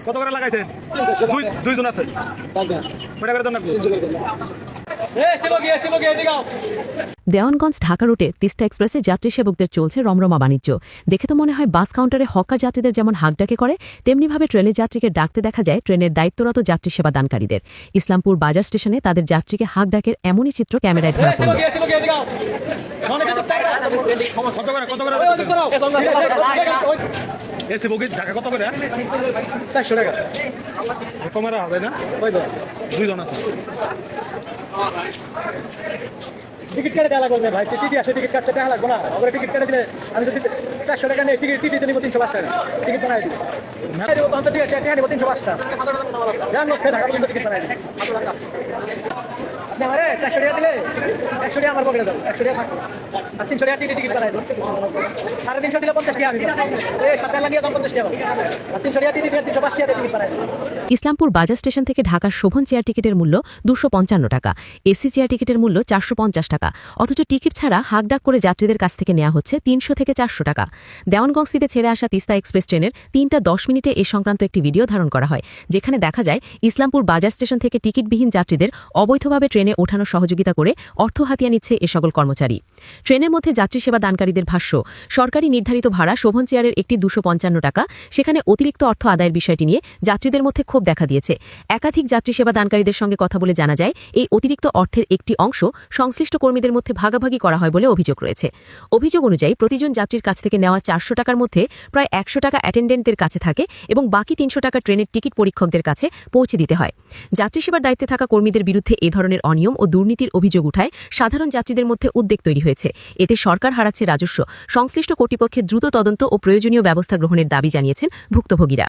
কত করে লাগাইছেন? দুইজন আছে। কয়টা করে দেন আপনি? দেওয়ানগঞ্জ ঢাকা রুটে তিস্তা এক্সপ্রেসে যাত্রী সেবকদের চলছে রমরমা বাণিজ্য। দেখে তো মনে হয় বাস কাউন্টারে হক্কা যাত্রীদের যেমন হাঁকডাকে করে, তেমনিভাবে ট্রেনের যাত্রীকে ডাকতে দেখা যায় ট্রেনের দায়িত্বরত যাত্রী সেবা দানকারীদের। ইসলামপুর বাজার স্টেশনে তাদের যাত্রীকে হাঁকডাকের এমনই চিত্র ক্যামেরায় ধরা পড়ল। এসি বগি ঢাকা কত করে? 400 টাকা। কমারা হবে না? দুইজন আছে। টিকিট কেটে দেওয়া লাগবে ভাই, টিটি আসে টিকিট কাটতে দেওয়া লাগবে না। ওপরে টিকিট কেটে দিলে আমি যদি 400 টাকা নেই, টিকিট দিতে নিব 350 টাকা। টিকিট বানাই দিব। তো ঠিক আছে, টাকা নিব 350 টাকা। জান লোক ঢাকা পর্যন্ত টিকিট বানাই দিব। না আরে 400 টাকা দিলে 100 টাকা আমার পকেটে দাও, 100 টাকা থাকবে। আর 300 টাকা টিকিট বানাই দিব। 350 দিলে 50 টাকা আমি। এই 7 টাকা লাগিয়ে দাও 50 টাকা। আর 300 টাকা টিকিট 350 টাকা টিকিট বানাই দিব। ইসলামপুর বাজার স্টেশন থেকে ঢাকার শোভন চেয়ার টিকিটের মূল্য 255 টাকা, এসি চেয়ার টিকিটের মূল্য 450 টাকা। অথচ টিকিট ছাড়া হাঁকডাক করে যাত্রীদের কাছ থেকে নেওয়া হচ্ছে 300 থেকে 400 টাকা। দেওয়ানগঞ্জতে ছেড়ে আসা তিস্তা এক্সপ্রেস ট্রেনের 3টা 10 মিনিটে এ সংক্রান্ত একটি ভিডিও ধারণ করা হয়, যেখানে দেখা যায় ইসলামপুর বাজার স্টেশন থেকে টিকিটবিহীন যাত্রীদের অবৈধভাবে ট্রেনে ওঠানোর সহযোগিতা করে অর্থ হাতিয়ে নিচ্ছে এ সকল কর্মচারী। ট্রেনের মধ্যে যাত্রী সেবা দানকারীদের ভাষ্য, সরকারি নির্ধারিত ভাড়া শোভন চেয়ারের একটি 255 টাকা, সেখানে অতিরিক্ত অর্থ আদায়ের বিষয়টি নিয়ে যাত্রীদের মধ্যে ক্ষোভ দেখা দিয়েছে। একাধিক যাত্রী সেবা দানকারীদের সঙ্গে কথা বলে জানা যায়, এই অতিরিক্ত অর্থের একটি অংশ সংশ্লিষ্ট কর্মীদের মধ্যে ভাগাভাগি করা হয় বলে অভিযোগ রয়েছে। অভিযোগ অনুযায়ী প্রতিজন যাত্রীর কাছ থেকে নেওয়া 400 টাকার মধ্যে প্রায় 100 টাকা অ্যাটেন্ডেন্টদের কাছে থাকে এবং বাকি 300 টাকা ট্রেনের টিকিট পরীক্ষকদের কাছে পৌঁছে দিতে হয়। যাত্রী সেবার দায়িত্বে থাকা কর্মীদের বিরুদ্ধে এ ধরনের অনিয়ম ও দুর্নীতির অভিযোগ উঠায় সাধারণ যাত্রীদের মধ্যে উদ্বেগ তৈরি হয়েছে। এতে সরকার হারাচ্ছে রাজস্ব। সংশ্লিষ্ট কর্তৃপক্ষের দ্রুত তদন্ত ও প্রয়োজনীয় ব্যবস্থা গ্রহণের দাবি জানিয়েছেন ভুক্তভোগীরা।